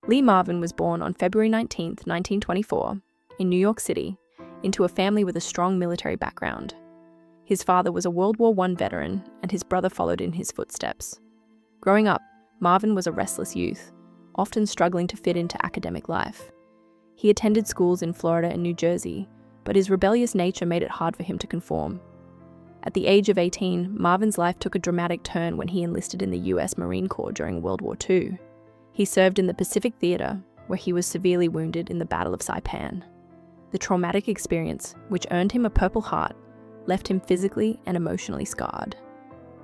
Lee Marvin was born on February 19, 1924, in New York City, into a family with a strong military background. His father was a World War I veteran, and his brother followed in his footsteps. Growing up, Marvin was a restless youth, often struggling to fit into academic life. He attended schools in Florida and New Jersey, but his rebellious nature made it hard for him to conform. At the age of 18, Marvin's life took a dramatic turn when he enlisted in the US Marine Corps during World War II. He served in the Pacific Theater, where he was severely wounded in the Battle of Saipan. The traumatic experience, which earned him a Purple Heart, left him physically and emotionally scarred.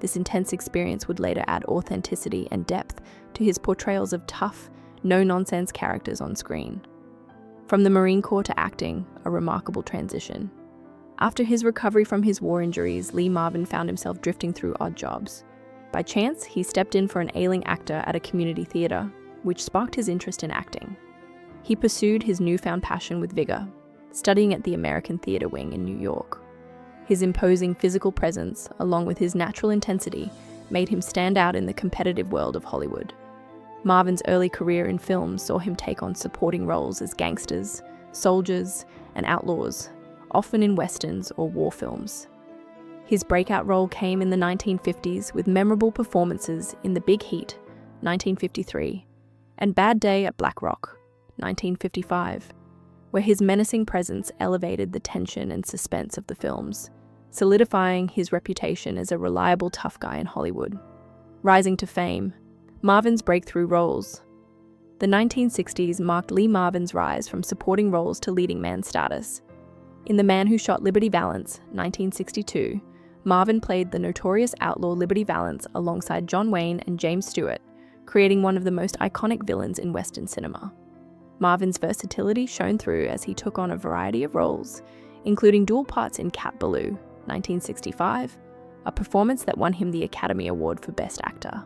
This intense experience would later add authenticity and depth to his portrayals of tough, no-nonsense characters on screen. From the Marine Corps to acting, a remarkable transition. After his recovery from his war injuries, Lee Marvin found himself drifting through odd jobs. By chance, he stepped in for an ailing actor at a community theater, which sparked his interest in acting. He pursued his newfound passion with vigor, studying at the American Theater Wing in New York. His imposing physical presence, along with his natural intensity, made him stand out in the competitive world of Hollywood. Marvin's early career in films saw him take on supporting roles as gangsters, soldiers, and outlaws, often in westerns or war films. His breakout role came in the 1950s with memorable performances in The Big Heat, 1953, and Bad Day at Black Rock, 1955, where his menacing presence elevated the tension and suspense of the films, solidifying his reputation as a reliable tough guy in Hollywood. Rising to fame, Marvin's breakthrough roles. The 1960s marked Lee Marvin's rise from supporting roles to leading man status. In The Man Who Shot Liberty Valance, 1962, Marvin played the notorious outlaw Liberty Valance alongside John Wayne and James Stewart, creating one of the most iconic villains in Western cinema. Marvin's versatility shone through as he took on a variety of roles, including dual parts in Cat Ballou, 1965, a performance that won him the Academy Award for Best Actor.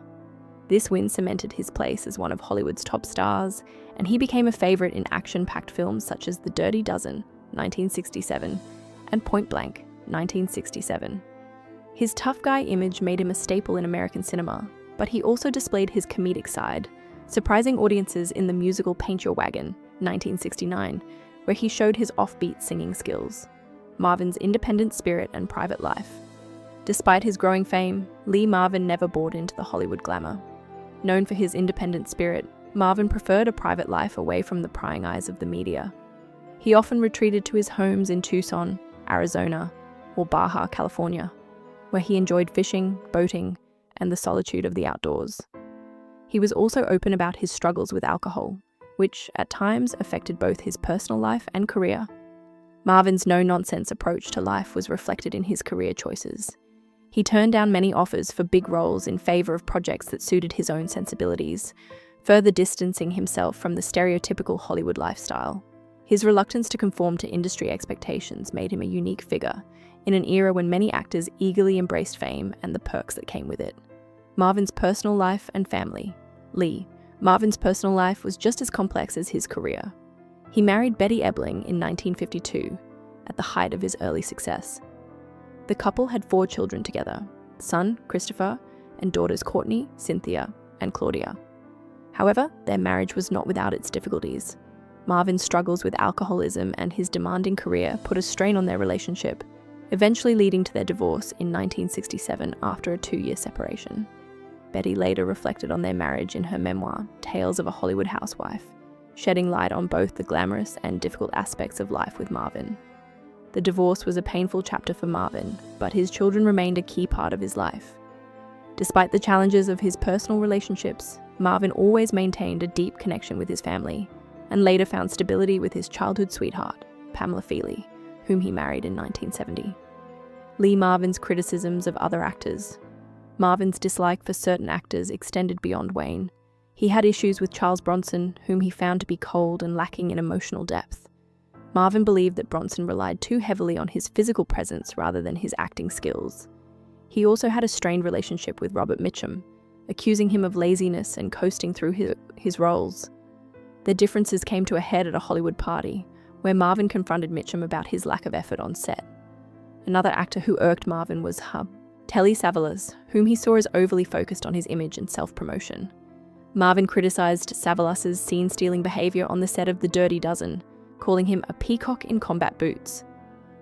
This win cemented his place as one of Hollywood's top stars, and he became a favorite in action-packed films such as The Dirty Dozen, 1967, and Point Blank, 1967. His tough guy image made him a staple in American cinema, but he also displayed his comedic side, surprising audiences in the musical Paint Your Wagon, 1969, where he showed his offbeat singing skills, Marvin's independent spirit and private life. Despite his growing fame, Lee Marvin never bought into the Hollywood glamour. Known for his independent spirit, Marvin preferred a private life away from the prying eyes of the media. He often retreated to his homes in Tucson, Arizona, or Baja, California, where he enjoyed fishing, boating, and the solitude of the outdoors. He was also open about his struggles with alcohol, which at times affected both his personal life and career. Marvin's no-nonsense approach to life was reflected in his career choices. He turned down many offers for big roles in favor of projects that suited his own sensibilities, further distancing himself from the stereotypical Hollywood lifestyle. His reluctance to conform to industry expectations made him a unique figure in an era when many actors eagerly embraced fame and the perks that came with it. Marvin's personal life and family. Marvin's personal life was just as complex as his career. He married Betty Ebling in 1952, at the height of his early success. The couple had 4 children together, son Christopher and daughters Courtney, Cynthia, and Claudia. However, their marriage was not without its difficulties. Marvin's struggles with alcoholism and his demanding career put a strain on their relationship, eventually leading to their divorce in 1967 after a 2-year separation. Betty later reflected on their marriage in her memoir, Tales of a Hollywood Housewife, shedding light on both the glamorous and difficult aspects of life with Marvin. The divorce was a painful chapter for Marvin, but his children remained a key part of his life. Despite the challenges of his personal relationships, Marvin always maintained a deep connection with his family, and later found stability with his childhood sweetheart, Pamela Feely, whom he married in 1970. Lee Marvin's criticisms of other actors. Marvin's dislike for certain actors extended beyond Wayne. He had issues with Charles Bronson, whom he found to be cold and lacking in emotional depth. Marvin believed that Bronson relied too heavily on his physical presence rather than his acting skills. He also had a strained relationship with Robert Mitchum, accusing him of laziness and coasting through his roles. Their differences came to a head at a Hollywood party, where Marvin confronted Mitchum about his lack of effort on set. Another actor who irked Marvin was Telly Savalas, whom he saw as overly focused on his image and self-promotion. Marvin criticized Savalas's scene-stealing behavior on the set of The Dirty Dozen, calling him a peacock in combat boots.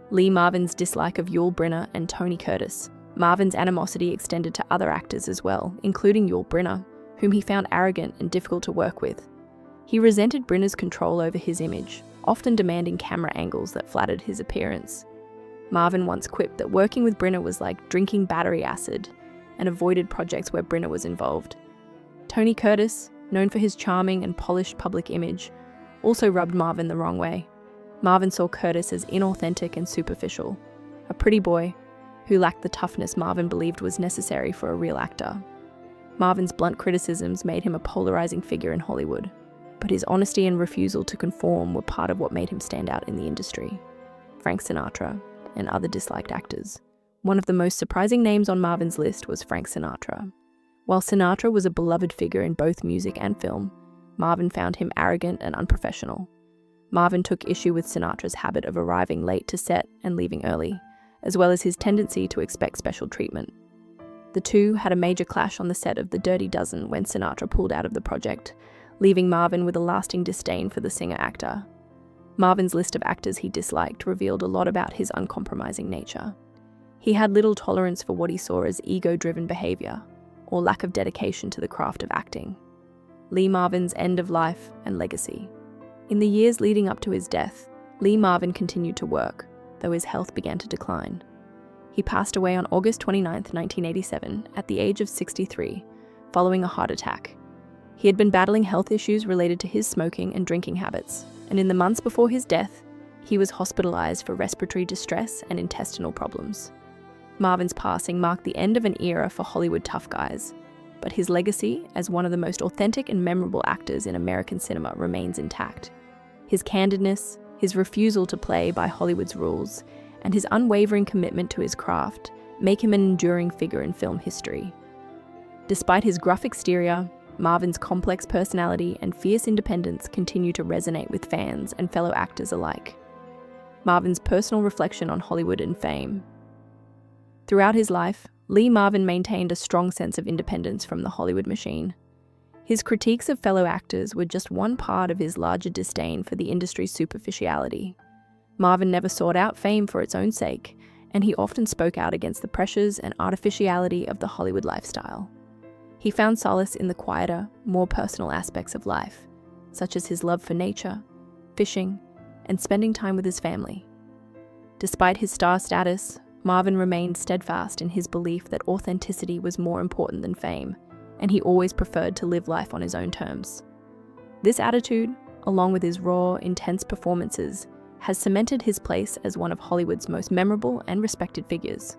Lee Marvin's dislike of Yul Brynner and Tony Curtis. Marvin's animosity extended to other actors as well, including Yul Brynner, whom he found arrogant and difficult to work with. He resented Brynner's control over his image, often demanding camera angles that flattered his appearance. Marvin once quipped that working with Brynner was like drinking battery acid, and avoided projects where Brynner was involved. Tony Curtis, known for his charming and polished public image, also rubbed Marvin the wrong way. Marvin saw Curtis as inauthentic and superficial, a pretty boy who lacked the toughness Marvin believed was necessary for a real actor. Marvin's blunt criticisms made him a polarizing figure in Hollywood, but his honesty and refusal to conform were part of what made him stand out in the industry. Frank Sinatra and other disliked actors. One of the most surprising names on Marvin's list was Frank Sinatra. While Sinatra was a beloved figure in both music and film, Marvin found him arrogant and unprofessional. Marvin took issue with Sinatra's habit of arriving late to set and leaving early, as well as his tendency to expect special treatment. The two had a major clash on the set of The Dirty Dozen when Sinatra pulled out of the project, leaving Marvin with a lasting disdain for the singer-actor. Marvin's list of actors he disliked revealed a lot about his uncompromising nature. He had little tolerance for what he saw as ego-driven behavior, or lack of dedication to the craft of acting. Lee Marvin's end of life and legacy. In the years leading up to his death, Lee Marvin continued to work, though his health began to decline. He passed away on August 29, 1987, at the age of 63, following a heart attack. He had been battling health issues related to his smoking and drinking habits, and in the months before his death, he was hospitalized for respiratory distress and intestinal problems. Marvin's passing marked the end of an era for Hollywood tough guys, but his legacy as one of the most authentic and memorable actors in American cinema remains intact. His candidness, his refusal to play by Hollywood's rules, and his unwavering commitment to his craft make him an enduring figure in film history. Despite his gruff exterior, Marvin's complex personality and fierce independence continue to resonate with fans and fellow actors alike. Marvin's personal reflection on Hollywood and fame. Throughout his life, Lee Marvin maintained a strong sense of independence from the Hollywood machine. His critiques of fellow actors were just one part of his larger disdain for the industry's superficiality. Marvin never sought out fame for its own sake, and he often spoke out against the pressures and artificiality of the Hollywood lifestyle. He found solace in the quieter, more personal aspects of life, such as his love for nature, fishing, and spending time with his family. Despite his star status, Marvin remained steadfast in his belief that authenticity was more important than fame, and he always preferred to live life on his own terms. This attitude, along with his raw, intense performances, has cemented his place as one of Hollywood's most memorable and respected figures.